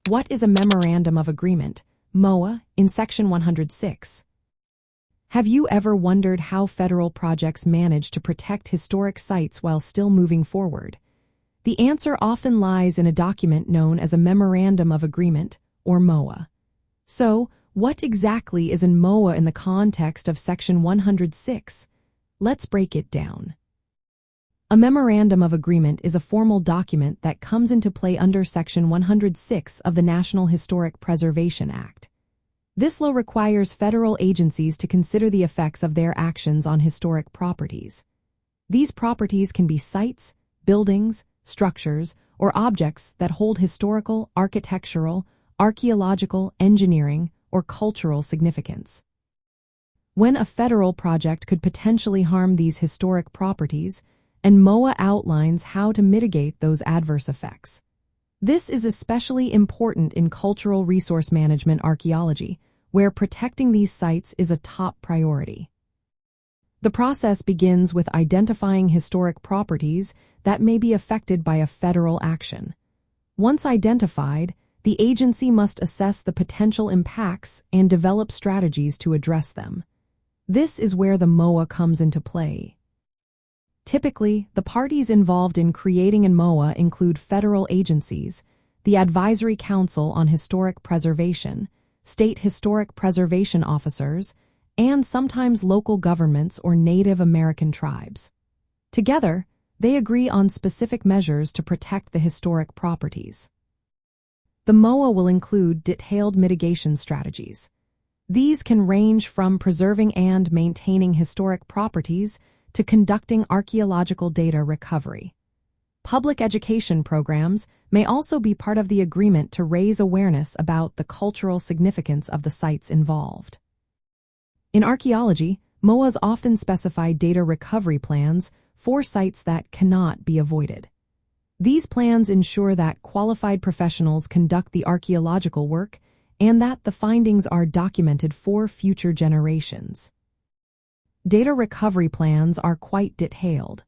What is a Memorandum of Agreement, MOA, in Section 106? Have you ever wondered how federal projects manage to protect historic sites while still moving forward? The answer often lies in a document known as a Memorandum of Agreement, or MOA. So, what exactly is an MOA in the context of Section 106? Let's break it down. A Memorandum of Agreement is a formal document that comes into play under Section 106 of the National Historic Preservation Act. This law requires federal agencies to consider the effects of their actions on historic properties. These properties can be sites, buildings, structures, or objects that hold historical, architectural, archaeological, engineering, or cultural significance. When a federal project could potentially harm these historic properties, and MOA outlines how to mitigate those adverse effects. This is especially important in cultural resource management archaeology, where protecting these sites is a top priority. The process begins with identifying historic properties that may be affected by a federal action. Once identified, the agency must assess the potential impacts and develop strategies to address them. This is where the MOA comes into play. Typically, the parties involved in creating an MOA include federal agencies, the Advisory Council on Historic Preservation, state historic preservation officers, and sometimes local governments or Native American tribes. Together, they agree on specific measures to protect the historic properties. The MOA will include detailed mitigation strategies. These can range from preserving and maintaining historic properties to conducting archaeological data recovery. Public education programs may also be part of the agreement to raise awareness about the cultural significance of the sites involved. In archaeology, MOAs often specify data recovery plans for sites that cannot be avoided. These plans ensure that qualified professionals conduct the archaeological work and that the findings are documented for future generations. Data recovery plans are quite detailed.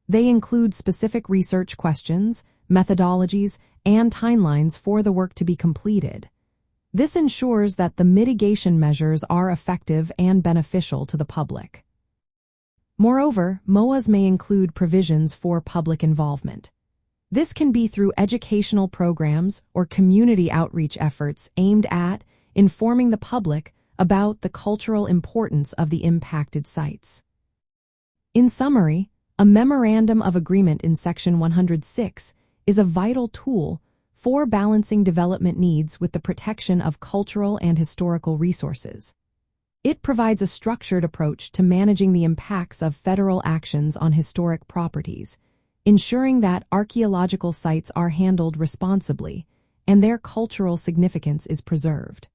They include specific research questions, methodologies, and timelines for the work to be completed. This ensures that the mitigation measures are effective and beneficial to the public. Moreover, MOAs may include provisions for public involvement. This can be through educational programs or community outreach efforts aimed at informing the public about the cultural importance of the impacted sites. In summary, a Memorandum of Agreement in Section 106 is a vital tool for balancing development needs with the protection of cultural and historical resources. It provides a structured approach to managing the impacts of federal actions on historic properties, ensuring that archaeological sites are handled responsibly and their cultural significance is preserved.